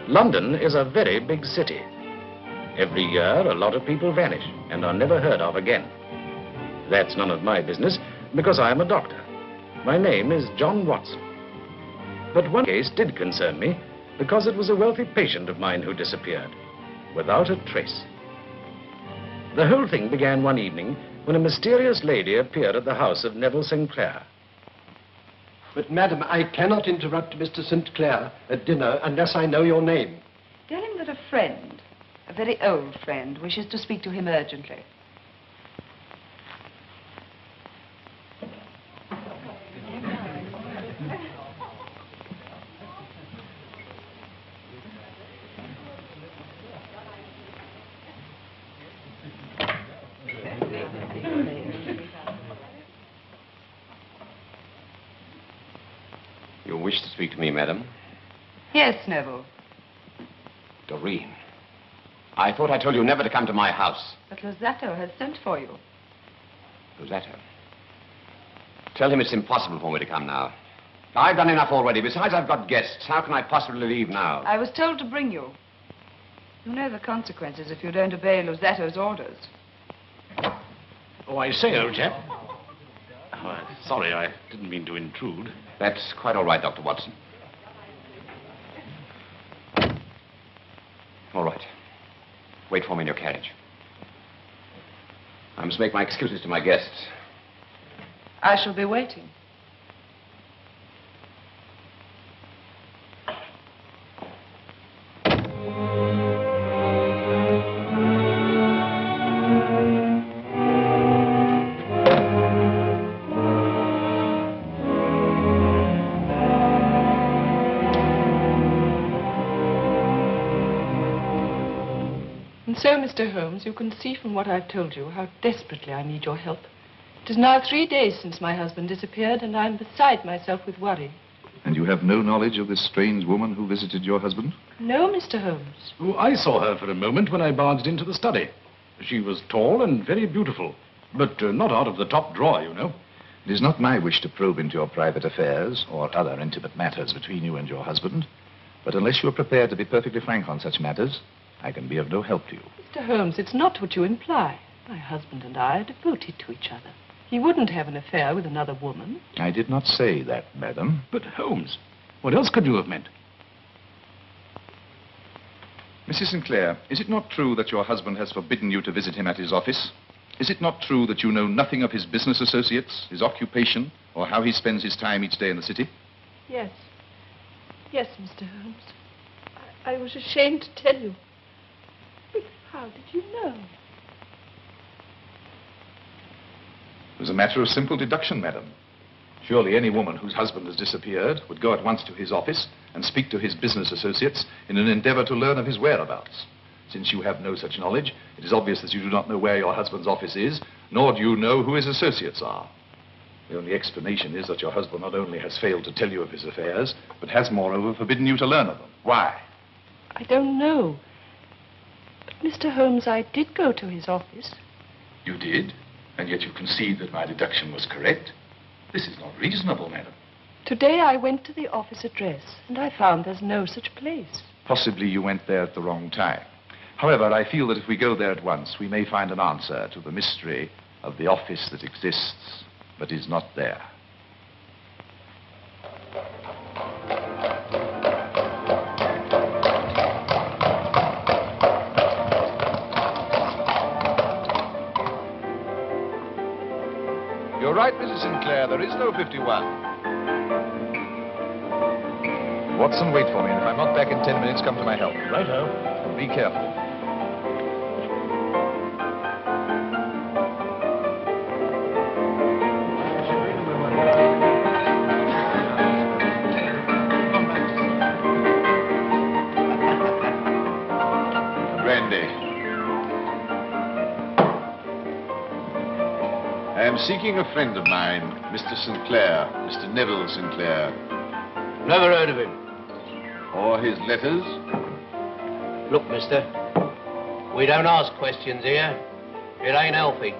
London is a very big city. Every year, a lot of people vanish and are never heard of again. That's none of my business, because I am a doctor. My name is John Watson. But one case did concern me, because it was a wealthy patient of mine who disappeared, without a trace. The whole thing began one evening when a mysterious lady appeared at the house of Neville Sinclair. But, madam, I cannot interrupt Mr. St. Clair at dinner unless I know your name. Tell him that a friend, a very old friend, wishes to speak to him urgently. You wish to speak to me, madam? Yes, Neville. Doreen, I thought I told you never to come to my house. But Losato has sent for you. Losato? Tell him it's impossible for me to come now. I've done enough already. Besides, I've got guests. How can I possibly leave now? I was told to bring you. You know the consequences if you don't obey Losato's orders. Oh, I say, old chap. Oh, sorry, I didn't mean to intrude. That's quite all right, Dr. Watson. All right. Wait for me in your carriage. I must make my excuses to my guests. I shall be waiting. So, Mr. Holmes, you can see from what I've told you how desperately I need your help. It is now 3 days since my husband disappeared, and I'm beside myself with worry. And you have no knowledge of this strange woman who visited your husband? No, Mr. Holmes. Oh, I saw her for a moment when I barged into the study. She was tall and very beautiful, but not out of the top drawer, you know. It is not my wish to probe into your private affairs or other intimate matters between you and your husband, but unless you are prepared to be perfectly frank on such matters, I can be of no help to you. Mr. Holmes, it's not what you imply. My husband and I are devoted to each other. He wouldn't have an affair with another woman. I did not say that, madam. But, Holmes, what else could you have meant? Mrs. Sinclair, is it not true that your husband has forbidden you to visit him at his office? Is it not true that you know nothing of his business associates, his occupation, or how he spends his time each day in the city? Yes. Yes, Mr. Holmes. I was ashamed to tell you. But how did you know? It was a matter of simple deduction, madam. Surely any woman whose husband has disappeared would go at once to his office and speak to his business associates in an endeavor to learn of his whereabouts. Since you have no such knowledge, it is obvious that you do not know where your husband's office is, nor do you know who his associates are. The only explanation is that your husband not only has failed to tell you of his affairs, but has, moreover, forbidden you to learn of them. Why? I don't know. But, Mr. Holmes, I did go to his office. You did? And yet you concede that my deduction was correct? This is not reasonable, madam. Today I went to the office address, and I found there's no such place. Possibly you went there at the wrong time. However, I feel that if we go there at once, we may find an answer to the mystery of the office that exists, but is not there. You're right, Mrs. Sinclair. There is no 51. Watson, wait for me, and if I'm not back in 10 minutes, come to my help. Righto. Be careful. I am seeking a friend of mine, Mr. Sinclair, Mr. Neville Sinclair. Never heard of him. Or his letters? Look, mister, we don't ask questions here. It ain't healthy.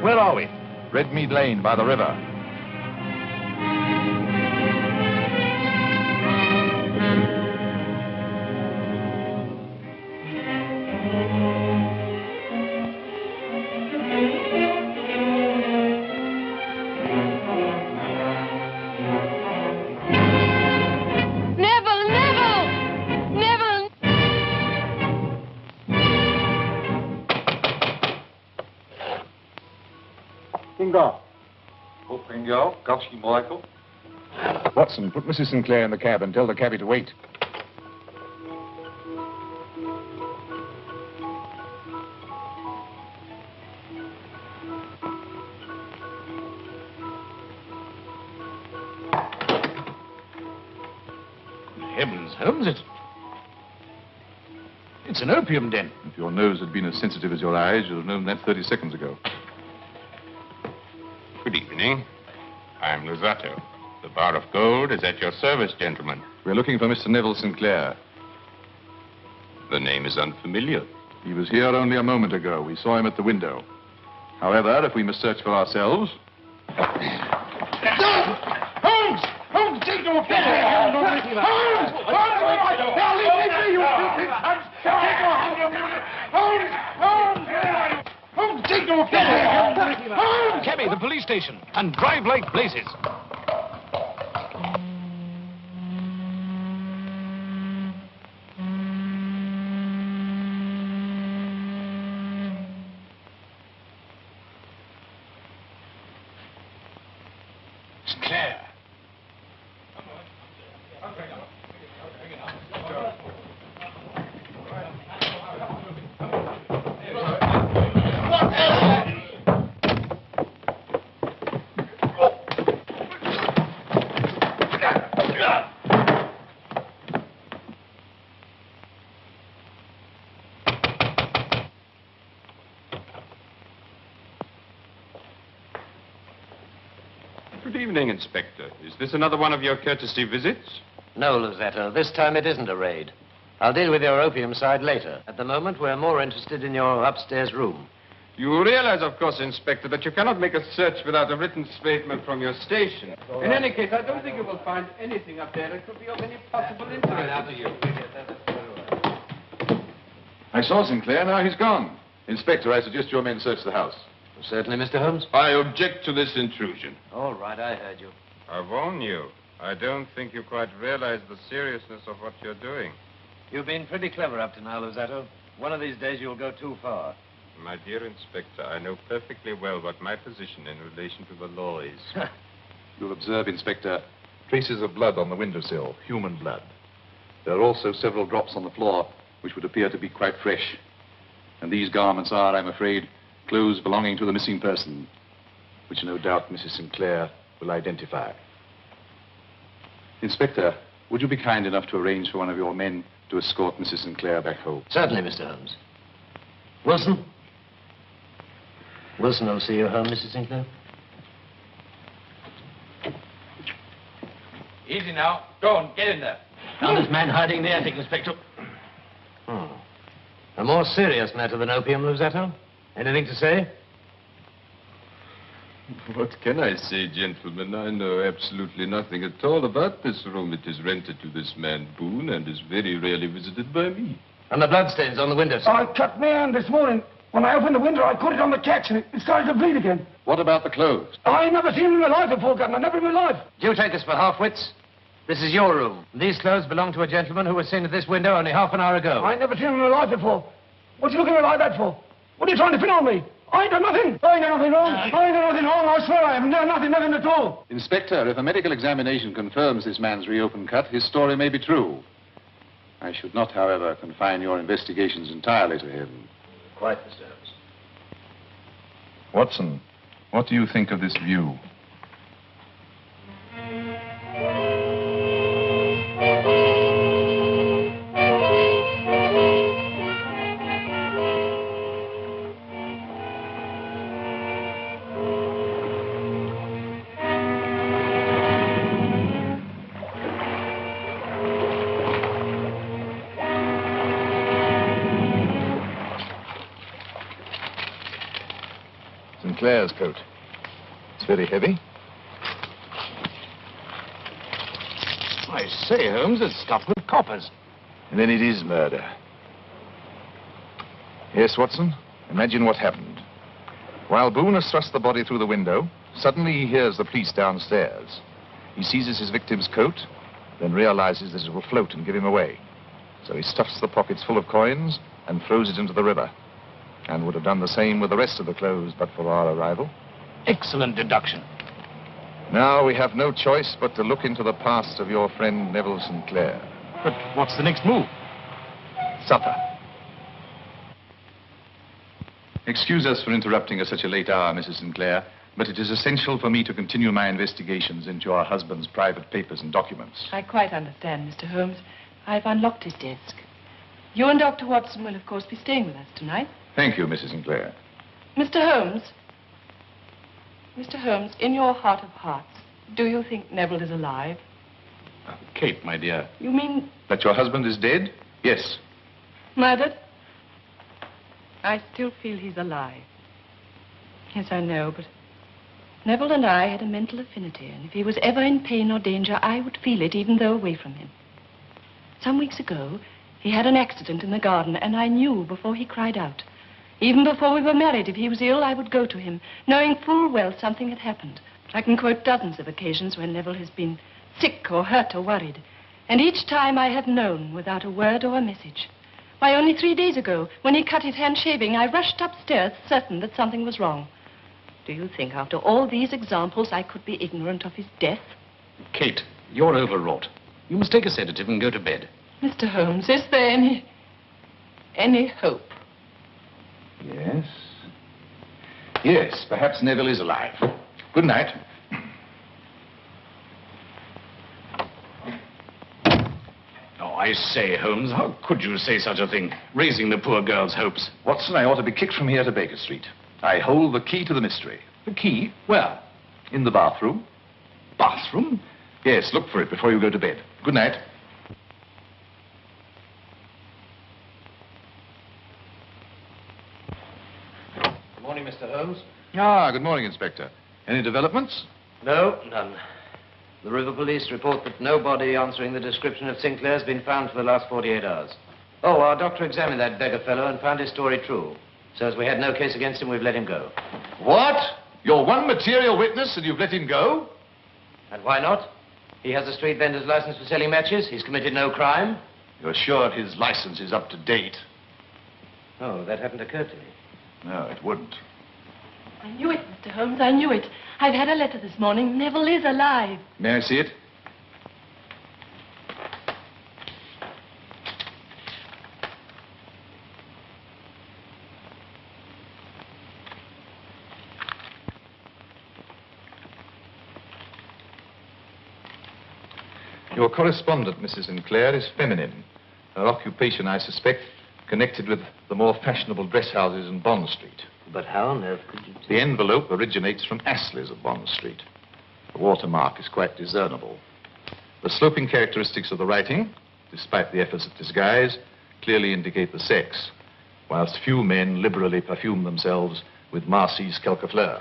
Where are we? Redmead Lane by the river. Watson, put Mrs. Sinclair in the cab and tell the cabby to wait. Heavens, Holmes, it's an opium den. If your nose had been as sensitive as your eyes, you'd have known that 30 seconds ago. Good evening. I'm Luzzatto. The bar of gold is at your service, gentlemen. We're looking for Mr. Neville Sinclair. The name is unfamiliar. He was here only a moment ago. We saw him at the window. However, if we must search for ourselves... Holmes! Holmes, take no offense! Holmes! Holmes, take no offense! Cabby, the police station, and drive like blazes. Sinclair. Good evening, Inspector. Is this another one of your courtesy visits? No, Luzzatto. This time it isn't a raid. I'll deal with your opium side later. At the moment, we're more interested in your upstairs room. You realize, of course, Inspector, that you cannot make a search without a written statement from your station. In any case, I don't think you will find anything up there that could be of any possible interest to you. I saw Sinclair, now he's gone. Inspector, I suggest your men search the house. Certainly, Mr. Holmes. I object to this intrusion. All right, I heard you. I warn you, I don't think you quite realize the seriousness of what you're doing. You've been pretty clever up to now, Luzzatto. One of these days you'll go too far. My dear Inspector, I know perfectly well what my position in relation to the law is. You'll observe, Inspector, traces of blood on the windowsill, human blood. There are also several drops on the floor, which would appear to be quite fresh. And these garments are, I'm afraid, clothes belonging to the missing person, which no doubt Mrs. Sinclair will identify. Inspector, would you be kind enough to arrange for one of your men to escort Mrs. Sinclair back home? Certainly, Mr. Holmes. Wilson? Wilson will see you home, Mrs. Sinclair. Easy now. Go on, get in there. Found this man hiding in the attic, Inspector. A more serious matter than opium, Luzzatto? Anything to say? What can I say, gentlemen? I know absolutely nothing at all about this room. It is rented to this man Boone and is very rarely visited by me. And the bloodstains on the windowsill? I cut my hand this morning. When I opened the window, I caught it on the catch and it started to bleed again. What about the clothes? I never seen them in my life before, Governor. Never in my life. Do you take us for half-wits? This is your room. These clothes belong to a gentleman who was seen at this window only half an hour ago. I never seen them in my life before. What you looking at me like that for? What are you trying to pin on me? I ain't done nothing. I ain't done nothing wrong. I ain't done nothing wrong. I swear I haven't done nothing at all. Inspector, if a medical examination confirms this man's reopened cut, his story may be true. I should not, however, confine your investigations entirely to him. Quite, Mr. Holmes. Watson, what do you think of this view? Sinclair's coat. It's very heavy. I say, Holmes, it's stuffed with coppers. And then it is murder. Yes, Watson, imagine what happened. While Boone has thrust the body through the window, suddenly he hears the police downstairs. He seizes his victim's coat, then realizes that it will float and give him away. So he stuffs the pockets full of coins and throws it into the river. And would have done the same with the rest of the clothes but for our arrival. Excellent deduction. Now we have no choice but to look into the past of your friend Neville Sinclair. But what's the next move? Supper. Excuse us for interrupting at such a late hour, Mrs. Sinclair, but it is essential for me to continue my investigations into our husband's private papers and documents. I quite understand, Mr. Holmes. I've unlocked his desk. You and Dr. Watson will, of course, be staying with us tonight. Thank you, Mrs. Sinclair. Mr. Holmes. Mr. Holmes, in your heart of hearts, do you think Neville is alive? Kate, my dear. You mean That your husband is dead? Yes. murdered? I still feel he's alive. Yes, I know, but Neville and I had a mental affinity, and if he was ever in pain or danger, I would feel it even though away from him. Some weeks ago, he had an accident in the garden, and I knew before he cried out. Even before we were married, if he was ill, I would go to him, knowing full well something had happened. I can quote dozens of occasions when Neville has been sick or hurt or worried. And each time I have known without a word or a message. Why, only 3 days ago, when he cut his hand shaving, I rushed upstairs certain that something was wrong. Do you think after all these examples I could be ignorant of his death? Kate, you're overwrought. You must take a sedative and go to bed. Mr. Holmes, is there any hope? Yes. Yes, perhaps Neville is alive. Good night. Oh, I say, Holmes, how could you say such a thing? Raising the poor girl's hopes. Watson, I ought to be kicked from here to Baker Street. I hold the key to the mystery. The key? Where? In the bathroom. Bathroom? Yes, look for it before you go to bed. Good night. Good morning, Mr. Holmes. Ah, good morning, Inspector. Any developments? No, none. The river police report that no body answering the description of Sinclair has been found for the last 48 hours. Oh, our doctor examined that beggar fellow and found his story true. So as we had no case against him, we've let him go. What? You're one material witness and you've let him go? And why not? He has a street vendor's license for selling matches. He's committed no crime. You're sure his license is up to date? Oh, that hadn't occurred to me. No, it wouldn't. I knew it, Mr. Holmes, I knew it. I've had a letter this morning. Neville is alive. May I see it? Your correspondent, Mrs. Sinclair, is feminine. Her occupation, I suspect, connected with the more fashionable dress houses in Bond Street. But how on earth could you... The envelope originates from Astley's of Bond Street. The watermark is quite discernible. The sloping characteristics of the writing, despite the efforts at disguise, clearly indicate the sex, whilst few men liberally perfume themselves with Marcy's Quelquefleur.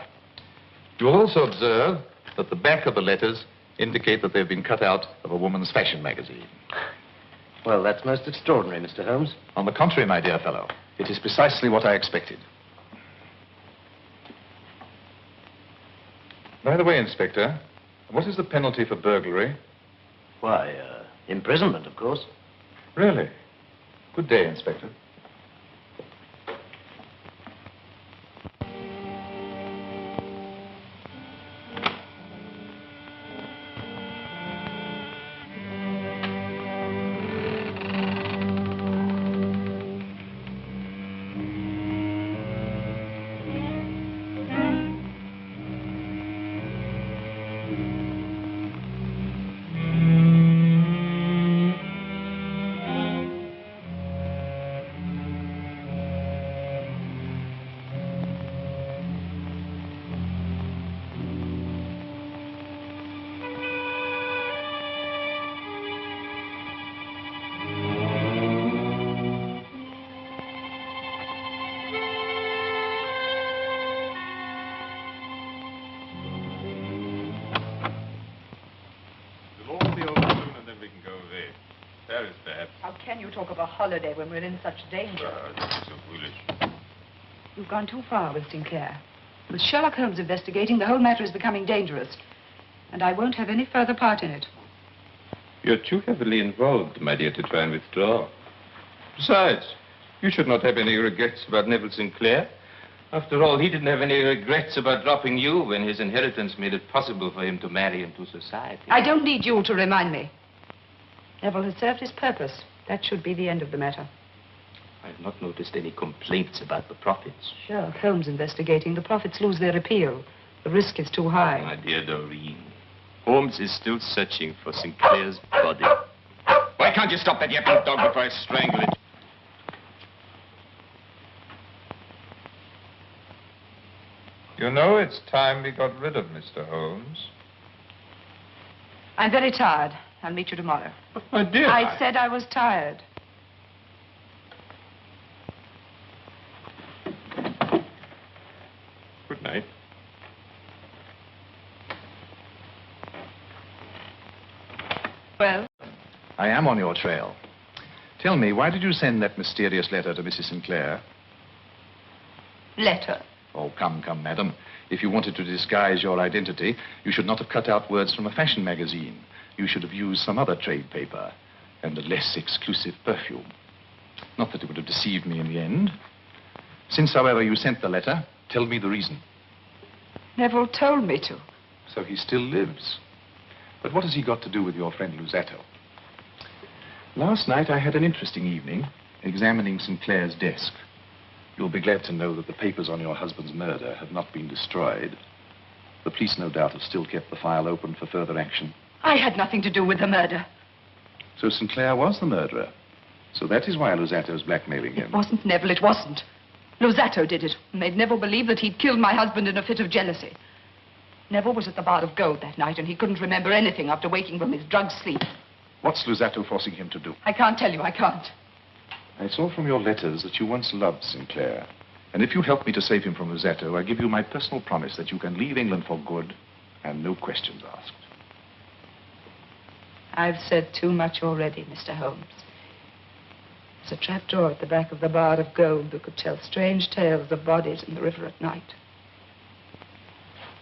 You will also observe that the back of the letters indicate that they've been cut out of a woman's fashion magazine. Well, that's most extraordinary, Mr. Holmes. On the contrary, my dear fellow, it is precisely what I expected. By the way, Inspector, what is the penalty for burglary? Why, imprisonment, of course. Really? Good day, Inspector. can you talk of a holiday when we're in such danger? So foolish. You've gone too far with Sinclair. With Sherlock Holmes investigating, the whole matter is becoming dangerous. And I won't have any further part in it. You're too heavily involved, my dear, to try and withdraw. Besides, you should not have any regrets about Neville Sinclair. After all, he didn't have any regrets about dropping you when his inheritance made it possible for him to marry into society. I don't need you to remind me. Neville has served his purpose. That should be the end of the matter. I have not noticed any complaints about the profits. Sherlock Holmes investigating. The profits lose their appeal. The risk is too high. My dear Doreen, Holmes is still searching for Sinclair's body. Why can't you stop that yapping dog before I strangle it? You know, it's time we got rid of Mr. Holmes. I'm very tired. I'll meet you tomorrow. But my dear... I said I was tired. Good night. Well? I am on your trail. Tell me, why did you send that mysterious letter to Mrs. Sinclair? Letter? Oh, come, madam. If you wanted to disguise your identity, you should not have cut out words from a fashion magazine. You should have used some other trade paper and a less exclusive perfume. Not that it would have deceived me in the end. Since, however, you sent the letter, tell me the reason. Neville told me to. So he still lives. But what has he got to do with your friend Luzzatto? Last night I had an interesting evening examining Sinclair's desk. You'll be glad to know that the papers on your husband's murder have not been destroyed. The police, no doubt, have still kept the file open for further action. I had nothing to do with the murder. So Sinclair was the murderer. So that is why Luzzatto's blackmailing him. It wasn't Neville, it wasn't. Luzzatto did it. Made Neville believe that he'd killed my husband in a fit of jealousy. Neville was at the Bar of Gold that night, and he couldn't remember anything after waking from his drugged sleep. What's Luzzatto forcing him to do? I can't tell you, I can't. I saw from your letters that you once loved Sinclair. And if you help me to save him from Luzzatto, I give you my personal promise that you can leave England for good and no questions asked. I've said too much already, Mr. Holmes. There's a trapdoor at the back of the Bar of Gold that could tell strange tales of bodies in the river at night.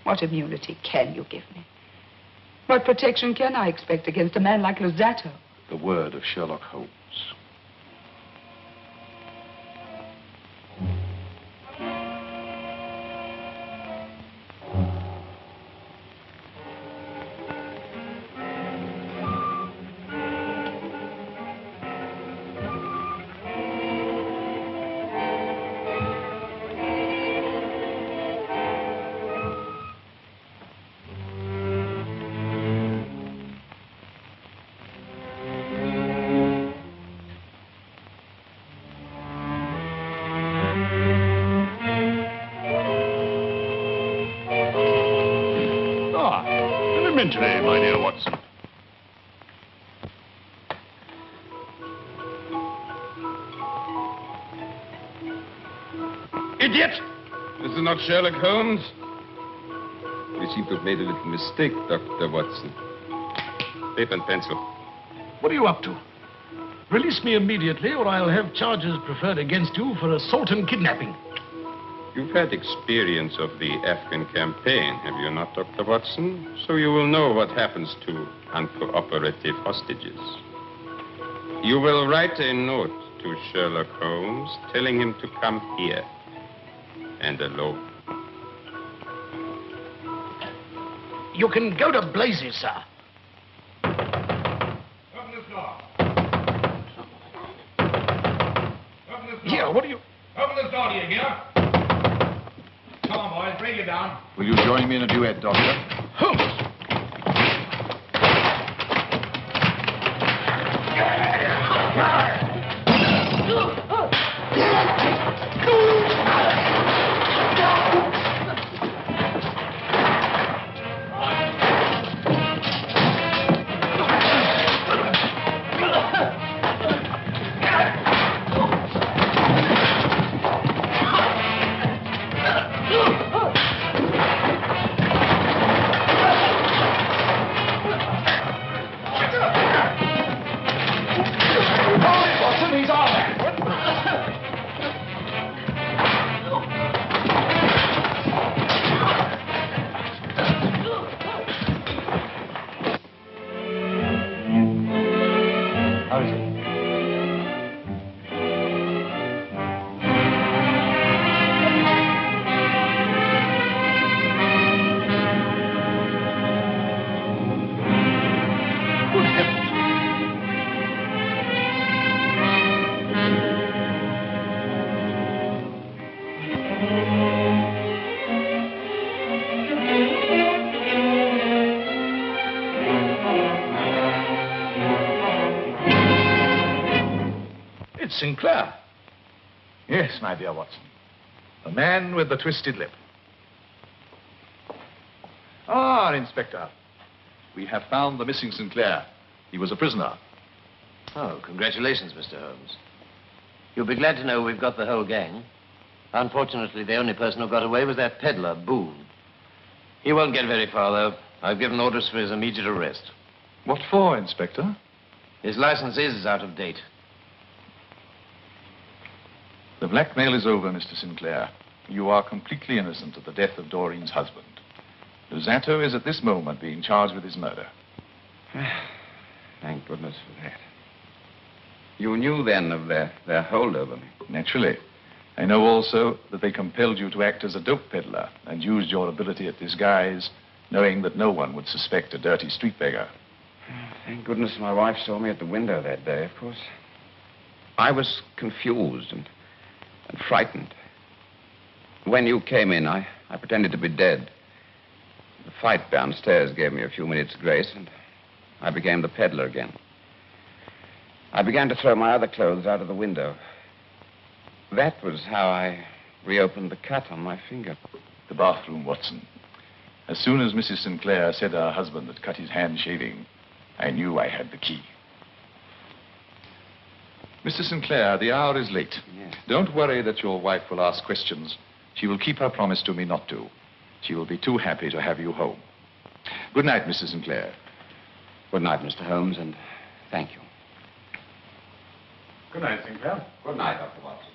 What immunity can you give me? What protection can I expect against a man like Luzzatto? The word of Sherlock Holmes. Elementary, my dear Watson. Idiot! This is not Sherlock Holmes. We seem to have made a little mistake, Dr. Watson. Paper and pencil. What are you up to? Release me immediately, or I'll have charges preferred against you for assault and kidnapping. You've had experience of the Afghan campaign, have you not, Dr. Watson? So you will know what happens to uncooperative hostages. You will write a note to Sherlock Holmes telling him to come here, and alone. You can go to blazes, sir. Open this door. Open this door. Here, what are you... Open this door, do you hear? Come on, boys, bring it down. Will you join me in a duet, Doctor? Holmes! It's Sinclair. Yes, my dear Watson. The man with the twisted lip. Ah, Inspector. We have found the missing Sinclair. He was a prisoner. Oh, congratulations, Mr. Holmes. You'll be glad to know we've got the whole gang. Unfortunately, the only person who got away was that peddler, Boone. He won't get very far, though. I've given orders for his immediate arrest. What for, Inspector? His license is out of date. The blackmail is over, Mr. Sinclair. You are completely innocent of the death of Doreen's husband. Lusato is at this moment being charged with his murder. Thank goodness for that. You knew then of their hold over me. Naturally. I know also that they compelled you to act as a dope peddler and used your ability at disguise, knowing that no one would suspect a dirty street beggar. Thank goodness my wife saw me at the window that day, of course. I was confused and frightened. When you came in, I pretended to be dead. The fight downstairs gave me a few minutes' grace, and I became the peddler again. I began to throw my other clothes out of the window. That was how I reopened the cut on my finger. The bathroom, Watson. As soon as Mrs. Sinclair said her husband had cut his hand shaving, I knew I had the key. Mr. Sinclair, the hour is late. Yes. Don't worry that your wife will ask questions. She will keep her promise to me not to. She will be too happy to have you home. Good night, Mr. Sinclair. Good night, Mr. Holmes, and thank you. Good night, Sinclair. Good night, Dr. Watson.